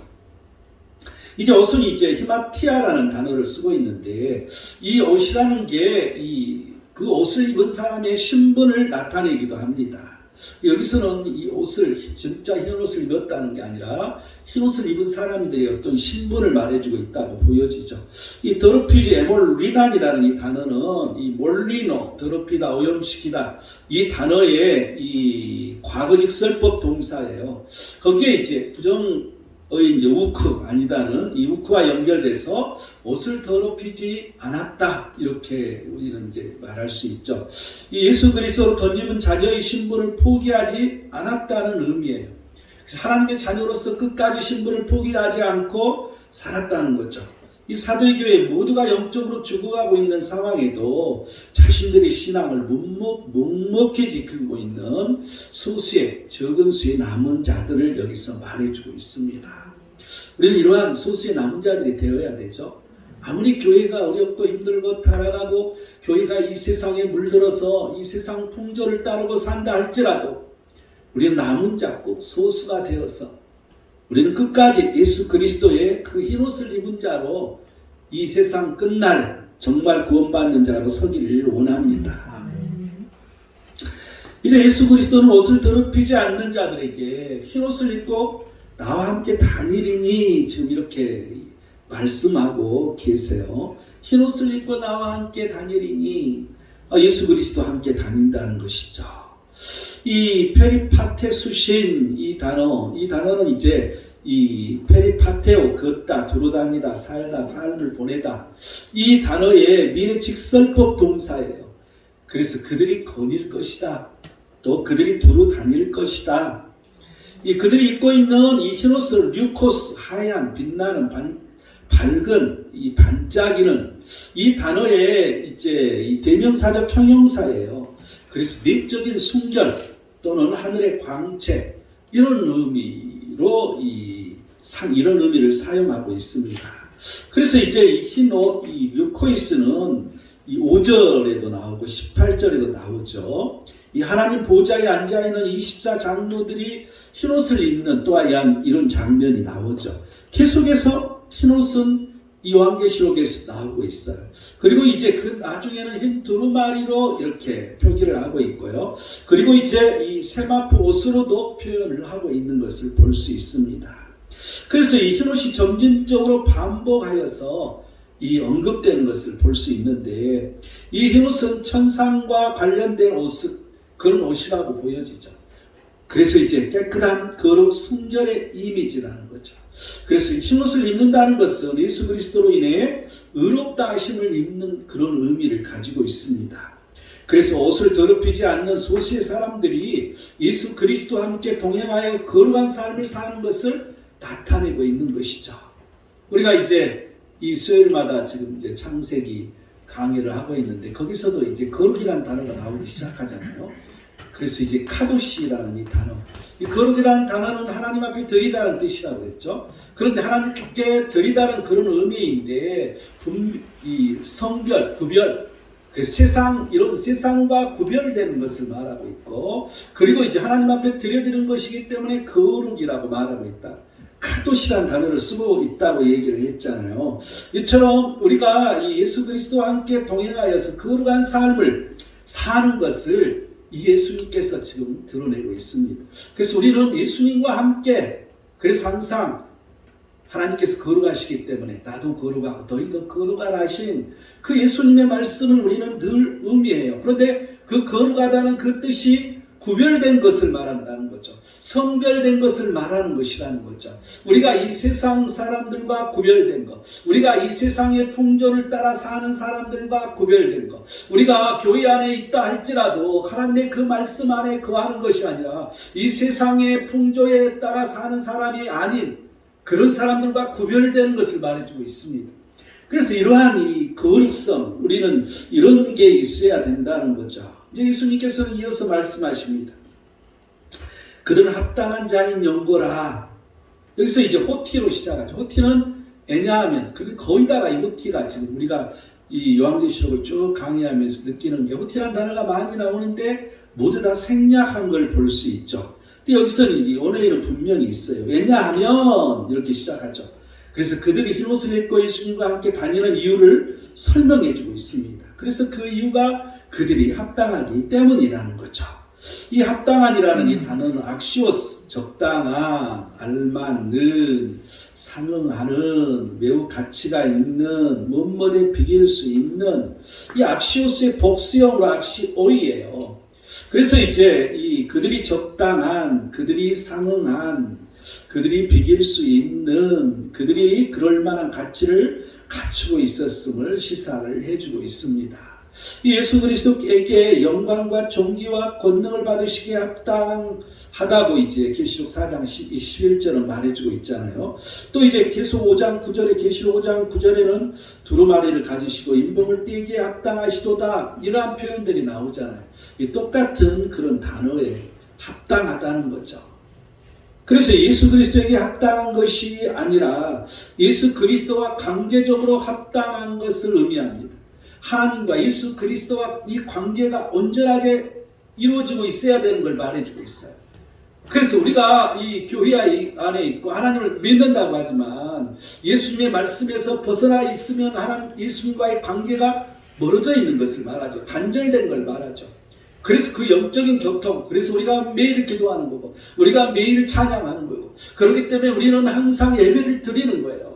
이제 옷은 이제 히마티아라는 단어를 쓰고 있는데, 이 옷이라는 게 그 옷을 입은 사람의 신분을 나타내기도 합니다. 여기서는 이 옷을 진짜 흰 옷을 입었다는 게 아니라 흰 옷을 입은 사람들의 어떤 신분을 말해주고 있다고 보여지죠. 이 더럽히지 에몰리난이라는 이 단어는 이 몰리노, 더럽히다, 오염시키다, 이 단어의 이 과거직 설법 동사예요. 거기에 이제 부정의 이제 우크 아니다는 이 우크와 연결돼서 옷을 더럽히지 않았다 이렇게 우리는 이제 말할 수 있죠. 이 예수 그리스도로 덧입은 자녀의 신분을 포기하지 않았다는 의미예요. 하나님의 자녀로서 끝까지 신분을 포기하지 않고 살았다는 거죠. 이 사도교회 모두가 영적으로 죽어가고 있는 상황에도 자신들의 신앙을 묵묵히 지키고 있는 소수의 적은 수의 남은 자들을 여기서 말해주고 있습니다. 우리는 이러한 소수의 남은 자들이 되어야 되죠. 아무리 교회가 어렵고 힘들고 타락하고 교회가 이 세상에 물들어서 이 세상 풍조를 따르고 산다 할지라도 우리는 남은 자고 소수가 되어서 우리는 끝까지 예수 그리스도의 그 흰옷을 입은 자로 이 세상 끝날 정말 구원받는 자로 서기를 원합니다. 이제 예수 그리스도는 옷을 더럽히지 않는 자들에게 흰옷을 입고 나와 함께 다니리니 지금 이렇게 말씀하고 계세요. 흰옷을 입고 나와 함께 다니리니 예수 그리스도와 함께 다닌다는 것이죠. 이 페리파테수신 이 단어는 이제 이 페리파테오 걷다, 두루다니다, 살다, 삶을 보내다 이 단어의 미래직설법 동사예요. 그래서 그들이 거닐 것이다. 또 그들이 두루 다닐 것이다. 이 그들이 입고 있는 이 흰옷을 류코스 하얀 빛나는 밝은 이 반짝이는 이 단어의 이제 이 대명사적 형용사예요. 그래서 내적인 순결 또는 하늘의 광채 이런 의미로 이런 의미를 사용하고 있습니다. 그래서 이제 이 흰옷 이 류코이스는 이 5절에도 나오고 18절에도 나오죠. 이 하나님 보좌에 앉아있는 24장로들이 흰옷을 입는 또한 이런 장면이 나오죠. 계속해서 흰옷은 이 요한계시록에서 나오고 있어요. 그리고 이제 그 나중에는 흰 두루마리로 이렇게 표기를 하고 있고요. 그리고 이제 이 세마포 옷으로도 표현을 하고 있는 것을 볼 수 있습니다. 그래서 이 흰옷이 점진적으로 반복하여서 이 언급되는 것을 볼 수 있는데 이 흰옷은 천상과 관련된 그런 옷이라고 보여지죠. 그래서 이제 깨끗한 거룩 순결의 이미지라는 거죠. 그래서 흰옷을 입는다는 것은 예수 그리스도로 인해 의롭다 하심을 입는 그런 의미를 가지고 있습니다. 그래서 옷을 더럽히지 않는 소수의 사람들이 예수 그리스도와 함께 동행하여 거룩한 삶을 사는 것을 나타내고 있는 것이죠. 우리가 이제 이 수요일마다 지금 이제 창세기 강의를 하고 있는데 거기서도 이제 거룩이라는 단어가 나오기 시작하잖아요. 그래서 이제 카도시라는 이 단어, 이 거룩이라는 단어는 하나님 앞에 드리다는 뜻이라고 했죠. 그런데 하나님께 드리다는 그런 의미인데 이 성별, 구별, 그 세상, 이런 세상과 구별되는 것을 말하고 있고, 그리고 이제 하나님 앞에 드려지는 것이기 때문에 거룩이라고 말하고 있다. 카도시라는 단어를 쓰고 있다고 얘기를 했잖아요. 이처럼 우리가 이 예수 그리스도와 함께 동행하여서 거룩한 삶을 사는 것을 이 예수님께서 지금 드러내고 있습니다. 그래서 우리는 예수님과 함께, 그래서 항상 하나님께서 거룩하시기 때문에 나도 거룩하고 너희도 거룩하라 하신 그 예수님의 말씀을 우리는 늘 의미해요. 그런데 그 거룩하다는 그 뜻이 구별된 것을 말한다는 거죠. 성별된 것을 말하는 것이라는 거죠. 우리가 이 세상 사람들과 구별된 것, 우리가 이 세상의 풍조를 따라 사는 사람들과 구별된 것, 우리가 교회 안에 있다 할지라도 하나님의 그 말씀 안에 거하는 것이 아니라 이 세상의 풍조에 따라 사는 사람이 아닌 그런 사람들과 구별되는 것을 말해주고 있습니다. 그래서 이러한 이 거룩성, 우리는 이런 게 있어야 된다는 거죠. 이제 예수님께서는 이어서 말씀하십니다. 그들은 합당한 자인 연고라. 여기서 이제 호티로 시작하죠. 호티는 왜냐하면 거의다가 이 호티가 지금 우리가 이 요한계시록을 쭉 강의하면서 느끼는 게 호티라는 단어가 많이 나오는데 모두 다 생략한 걸 볼 수 있죠. 근데 여기서는 이 원어에는 분명히 있어요. 왜냐하면 이렇게 시작하죠. 그래서 그들이 흰옷을 입고 예수님과 함께 다니는 이유를 설명해 주고 있습니다. 그래서 그 이유가 그들이 합당하기 때문이라는 거죠. 이 합당한이라는 이 단어는 악시오스, 적당한, 알맞는, 상응하는, 매우 가치가 있는, 무엇에 비길 수 있는 이 악시오스의 복수형으로 악시오이예요. 그래서 이제 이 그들이 적당한, 그들이 상응한, 그들이 비길 수 있는, 그들이 그럴 만한 가치를 갖추고 있었음을 시사를 해주고 있습니다. 예수 그리스도에게 영광과 존귀와 권능을 받으시기에 합당하다고 이제 계시록 4장 11절은 말해주고 있잖아요. 또 이제 계속 5장 9절에 계시록 5장 9절에는 두루마리를 가지시고 인봉을 띠기에 합당하시도다 이러한 표현들이 나오잖아요. 이 똑같은 그런 단어에 합당하다는 거죠. 그래서 예수 그리스도에게 합당한 것이 아니라 예수 그리스도와 관계적으로 합당한 것을 의미합니다. 하나님과 예수 그리스도와 이 관계가 온전하게 이루어지고 있어야 되는 걸 말해주고 있어요. 그래서 우리가 이 교회 안에 있고 하나님을 믿는다고 하지만 예수님의 말씀에서 벗어나 있으면 하나님 예수님과의 관계가 멀어져 있는 것을 말하죠. 단절된 걸 말하죠. 그래서 그 영적인 교통, 그래서 우리가 매일 기도하는 거고 우리가 매일 찬양하는 거고 그렇기 때문에 우리는 항상 예배를 드리는 거예요.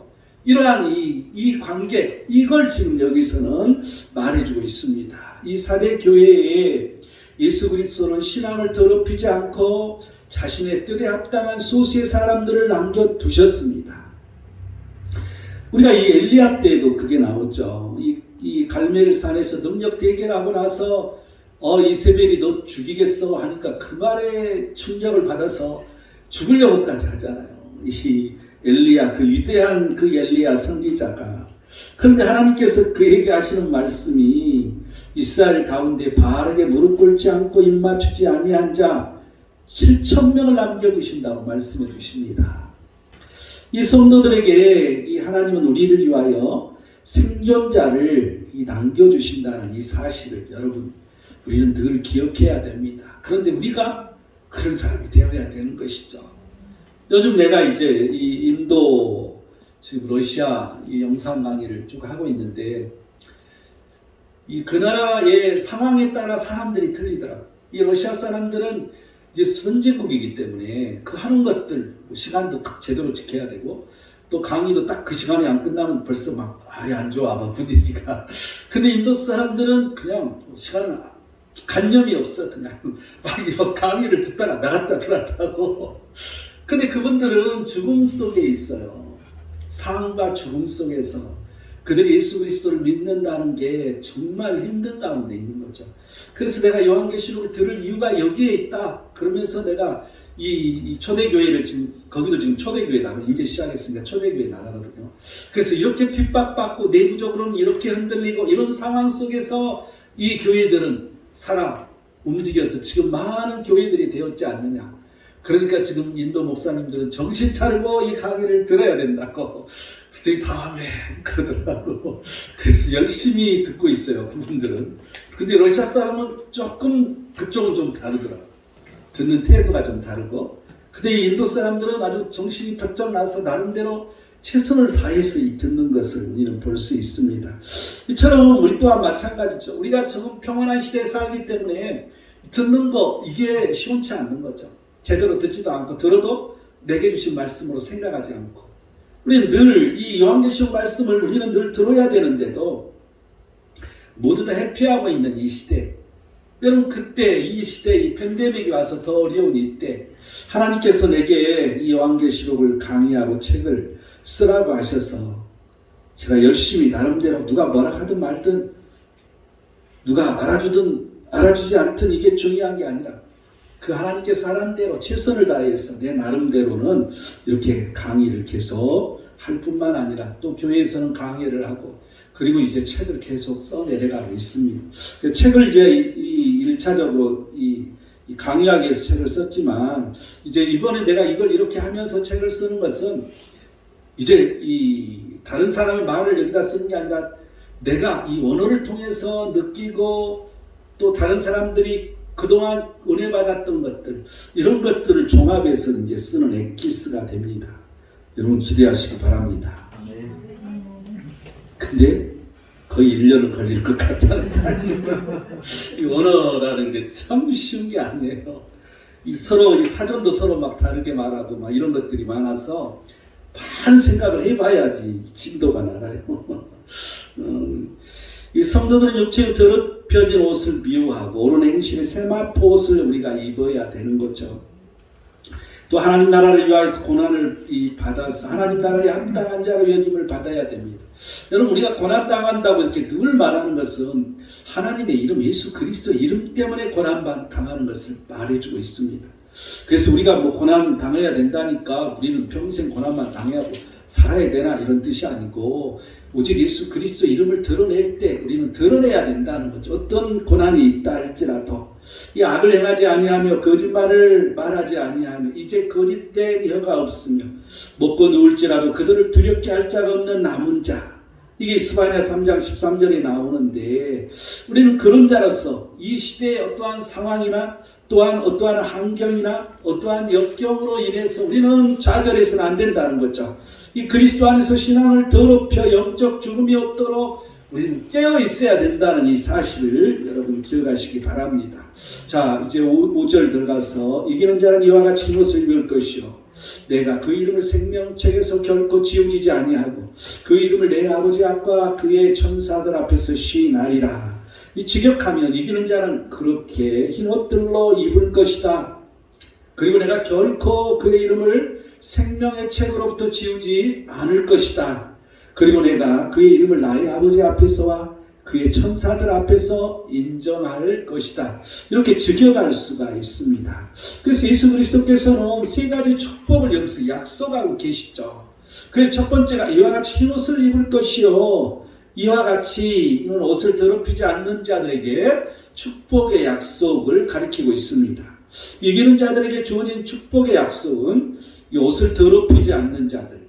이러한 이 관계, 이걸 지금 여기서는 말해주고 있습니다. 이 사대 교회에 예수 그리스도는 신앙을 더럽히지 않고 자신의 뜻에 합당한 소수의 사람들을 남겨두셨습니다. 우리가 이 엘리야 때도 그게 나왔죠. 이 갈멜산에서 능력 대결하고 나서 이세벨이 너 죽이겠어 하니까 그 말에 충격을 받아서 죽으려고까지 하잖아요. 이 엘리야, 그 위대한 그 엘리야 선지자가. 그런데 하나님께서 그에게 하시는 말씀이 이스라엘 가운데 바르게 무릎 꿇지 않고 입 맞추지 아니한 자 7,000명을 남겨두신다고 말씀해 주십니다. 이 성도들에게 이 하나님은 우리를 위하여 생존자를 남겨주신다는 이 사실을 여러분 우리는 늘 기억해야 됩니다. 그런데 우리가 그런 사람이 되어야 되는 것이죠. 요즘 내가 이제 이 인도, 지금 러시아 이 영상 강의를 쭉 하고 있는데 그 나라의 상황에 따라 사람들이 틀리더라고요. 이 러시아 사람들은 이제 선진국이기 때문에 그 하는 것들 시간도 딱 제대로 지켜야 되고 또 강의도 딱 그 시간에 안 끝나면 벌써 막 안 좋아 막 분위기가. 근데 인도 사람들은 그냥 시간을 관념이 없어. 그냥 막 강의를 듣다가 나갔다 들어왔다 하고. 근데 그분들은 죽음 속에 있어요. 삶과 죽음 속에서 그들이 예수 그리스도를 믿는다는 게 정말 힘든 가운데 있는 거죠. 그래서 내가 요한계시록을 들을 이유가 여기에 있다. 그러면서 내가 이 초대교회를 거기도 지금 초대교회 나가 이제 시작했으니까 초대교회 나가거든요. 그래서 이렇게 핍박받고 내부적으로는 이렇게 흔들리고 이런 상황 속에서 이 교회들은 살아 움직여서 지금 많은 교회들이 되었지 않느냐. 그러니까 지금 인도 목사님들은 정신 차리고 이 강의를 들어야 된다고. 그랬더니 다음에 그러더라고. 그래서 열심히 듣고 있어요, 그분들은. 근데 러시아 사람은 조금 그쪽은 좀 다르더라고. 듣는 태도가 좀 다르고. 근데 이 인도 사람들은 아주 정신이 바짝 나서 나름대로 최선을 다해서 이 듣는 것을 우리는 볼 수 있습니다. 이처럼 우리 또한 마찬가지죠. 우리가 지금 평안한 시대에 살기 때문에 듣는 거 이게 시원치 않는 거죠. 제대로 듣지도 않고 들어도 내게 주신 말씀으로 생각하지 않고 우리는 늘 이 요한계시록 말씀을 우리는 늘 들어야 되는데도 모두 다 회피하고 있는 이 시대, 여러분 그때 이 시대 이 팬데믹이 와서 더 어려운 이때 하나님께서 내게 이 요한계시록을 강의하고 책을 쓰라고 하셔서 제가 열심히 나름대로 누가 뭐라 하든 말든 누가 알아주든 알아주지 않든 이게 중요한 게 아니라 그 하나님께서 하라는 대로 최선을 다해서 내 나름대로는 이렇게 강의를 계속 할 뿐만 아니라 또 교회에서는 강의를 하고 그리고 이제 책을 계속 써내려가고 있습니다. 책을 이제 이 1차적으로 이 강의하기 위해서 책을 썼지만 이제 이번에 내가 이걸 이렇게 하면서 책을 쓰는 것은 이제 이 다른 사람의 말을 여기다 쓰는 게 아니라 내가 이 언어를 통해서 느끼고 또 다른 사람들이 그동안 은혜 받았던 것들 이런 것들을 종합해서 이제 쓰는 엑기스가 됩니다. 여러분 기대하시기 바랍니다. 근데 거의 1년은 걸릴 것 같다는 사실은 이 언어라는 게 참 쉬운 게 아니에요. 이 사전도 서로 막 다르게 말하고 막 이런 것들이 많아서 많은 생각을 해봐야지 진도가 나가요. 이 성도들은 육체의 더럽혀진 옷을 미워하고 옳은 행실의 세마포 옷을 우리가 입어야 되는 거죠. 또 하나님 나라를 위하여서 고난을 받아서 하나님 나라에 합당한 자로 여김을 받아야 됩니다. 여러분 우리가 고난당한다고 이렇게 늘 말하는 것은 하나님의 이름 예수 그리스도 이름 때문에 고난당하는 것을 말해주고 있습니다. 그래서 우리가 뭐 고난 당해야 된다니까 우리는 평생 고난만 당해하고 살아야 되나 이런 뜻이 아니고 오직 예수 그리스도 이름을 드러낼 때 우리는 드러내야 된다는 거죠. 어떤 고난이 있다 할지라도 이 악을 행하지 아니하며 거짓말을 말하지 아니하며 이제 거짓된 혀가 없으며 먹고 누울지라도 그들을 두렵게 할 자가 없는 남은 자, 이게 스바냐 3장 13절에 나오는데 우리는 그런 자로서 이 시대의 어떠한 상황이나 또한 어떠한 환경이나 어떠한 역경으로 인해서 우리는 좌절해서는 안 된다는 거죠. 이 그리스도 안에서 신앙을 더럽혀 영적 죽음이 없도록 우리는 깨어 있어야 된다는 이 사실을 여러분 기억하시기 바랍니다. 자, 이제 5절 들어가서 이기는 자는 이와 같이 흰옷을 입을 것이요 내가 그 이름을 생명책에서 결코 지우지지 아니하고 그 이름을 내 아버지 앞과 그의 천사들 앞에서 시인하리라. 이 직역하면 이기는 자는 그렇게 흰옷들로 입을 것이다. 그리고 내가 결코 그의 이름을 생명의 책으로부터 지우지 않을 것이다. 그리고 내가 그의 이름을 나의 아버지 앞에서와 그의 천사들 앞에서 인정할 것이다. 이렇게 직역할 수가 있습니다. 그래서 예수 그리스도께서는 세 가지 축복을 여기서 약속하고 계시죠. 그래서 첫 번째가 이와 같이 흰옷을 입을 것이요 이와 같이 옷을 더럽히지 않는 자들에게 축복의 약속을 가리키고 있습니다. 이기는 자들에게 주어진 축복의 약속은 이 옷을 더럽히지 않는 자들,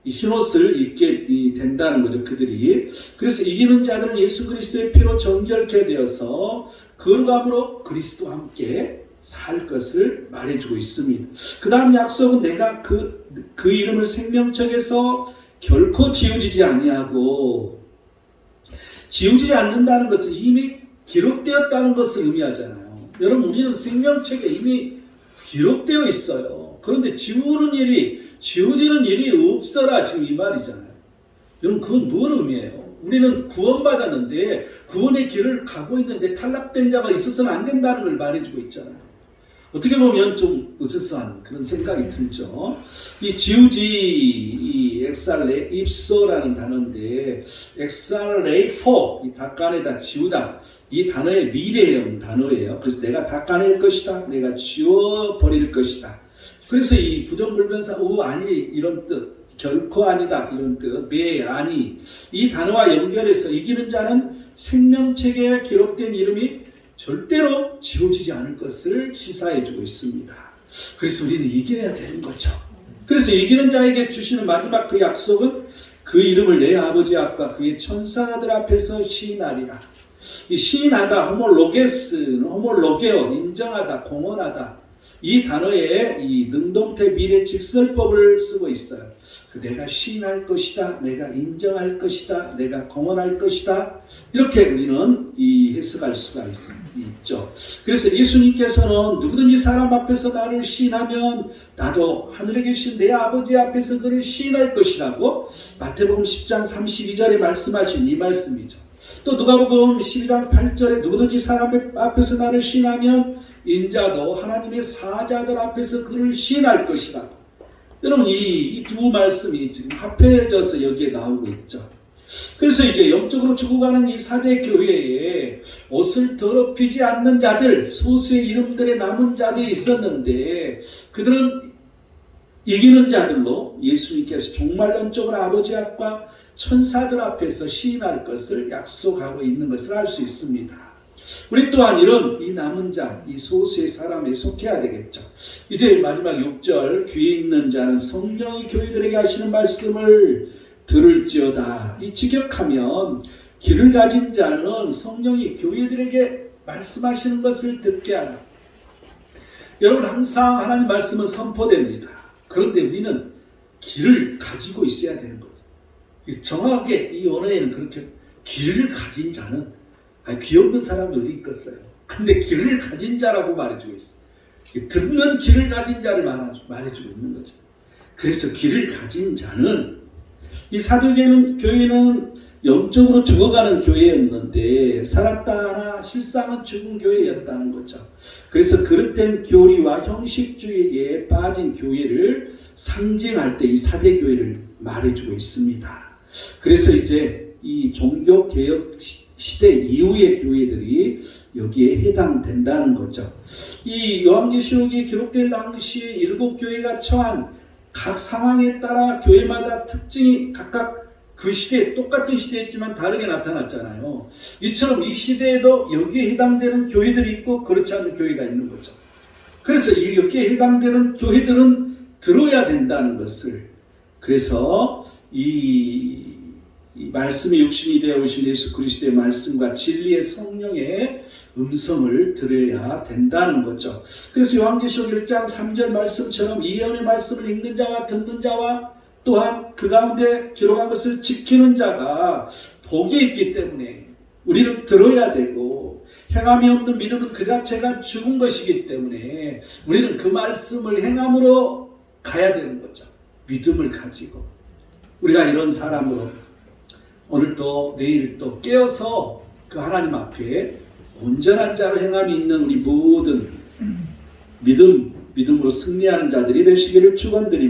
이 흰옷을 입게 된다는 거죠. 그들이. 그래서 이기는 자들은 예수 그리스도의 피로 정결케 되어서 거룩함으로 그리스도와 함께 살 것을 말해주고 있습니다. 그 다음 약속은 내가 그 이름을 생명책에서 결코 지우지지 아니하고, 지우지 않는다는 것은 이미 기록되었다는 것을 의미하잖아요. 여러분 우리는 생명책에 이미 기록되어 있어요. 그런데 지우지는 일이 없어라 지금 이 말이잖아요. 여러분 그건 뭘 의미해요? 우리는 구원받았는데 구원의 길을 가고 있는데 탈락된 자가 있어서는 안 된다는 걸 말해주고 있잖아요. 어떻게 보면 좀 으스스한 그런 생각이 들죠. 이 지우지, 이 엑살레 입소라는 단어인데 엑살레이포, 이 닦아내다 지우다, 이 단어의 미래형 단어예요. 그래서 내가 닦아낼 것이다, 내가 지워버릴 것이다. 그래서 이 부정불변사 아니 이런 뜻, 결코 아니다 이런 뜻, 아니, 이 단어와 연결해서 이기는 자는 생명책에 기록된 이름이 절대로 지워지지 않을 것을 시사해주고 있습니다. 그래서 우리는 이겨야 되는 거죠. 그래서 이기는 자에게 주시는 마지막 그 약속은 그 이름을 내 아버지 앞과 그의 천사들 앞에서 시인하리라. 이 시인하다, 호몰로게스는 호몰로게오, 인정하다, 공언하다. 이 단어에 이 능동태 미래 직설법을 쓰고 있어요. 내가 시인할 것이다, 내가 인정할 것이다, 내가 공언할 것이다. 이렇게 우리는 이 해석할 수가 있죠. 그래서 예수님께서는 누구든지 사람 앞에서 나를 시인하면 나도 하늘에 계신 내 아버지 앞에서 그를 시인할 것이라고 마태복음 10장 32절에 말씀하신 이 말씀이죠. 또 누가복음 12장 8절에 누구든지 사람 앞에서 나를 시인하면 인자도 하나님의 사자들 앞에서 그를 시인할 것이라고. 여러분 이 두 말씀이 지금 합해져서 여기에 나오고 있죠. 그래서 이제 영적으로 죽어가는 이 사대 교회에 옷을 더럽히지 않는 자들, 소수의 이름들의 남은 자들이 있었는데 그들은 이기는 자들로 예수님께서 정말 영적으로 아버지 앞과 천사들 앞에서 시인할 것을 약속하고 있는 것을 알 수 있습니다. 우리 또한 이런 이 남은 자, 이 소수의 사람에 속해야 되겠죠. 이제 마지막 6절, 귀에 있는 자는 성령이 교회들에게 하시는 말씀을 들을지어다. 이 직역하면 귀를 가진 자는 성령이 교회들에게 말씀하시는 것을 듣게 하라. 여러분 항상 하나님 말씀은 선포됩니다. 그런데 우리는 귀를 가지고 있어야 되는 거죠. 정확하게 이 언어에는 그렇게 귀를 가진 자는 귀 없는 사람이 어디 있겠어요. 근데 귀를 가진 자라고 말해주고 있어요. 듣는 귀를 가진 자를 말해주고 있는 거죠. 그래서 귀를 가진 자는 이 사도교회는 영적으로 죽어가는 교회였는데 살았다나 실상은 죽은 교회였다는 거죠. 그래서 그릇된 교리와 형식주의에 빠진 교회를 상징할 때 이 사대교회를 말해주고 있습니다. 그래서 이제 이 종교개혁 시대 이후의 교회들이 여기에 해당된다는 거죠. 이 요한계시록이 기록될 당시에 7교회가 처한 각 상황에 따라 교회마다 특징이 각각 그 시대에 똑같은 시대였지만 다르게 나타났잖아요. 이처럼 이 시대에도 여기에 해당되는 교회들이 있고 그렇지 않은 교회가 있는 거죠. 그래서 여기에 해당되는 교회들은 들어야 된다는 것을, 그래서 이 말씀이 육신이 되어 오신 예수 그리스도의 말씀과 진리의 성령의 음성을 들어야 된다는 거죠. 그래서 요한계시록 1장 3절 말씀처럼 이 예언의 말씀을 읽는 자와 듣는 자와 또한 그 가운데 기록한 것을 지키는 자가 복이 있기 때문에 우리는 들어야 되고, 행함이 없는 믿음은 그 자체가 죽은 것이기 때문에 우리는 그 말씀을 행함으로 가야 되는 거죠. 믿음을 가지고 우리가 이런 사람으로 오늘도 내일도 깨어서 그 하나님 앞에 온전한 자로 행함이 있는 우리 모든 믿음으로 승리하는 자들이 되시기를 축원드립니다.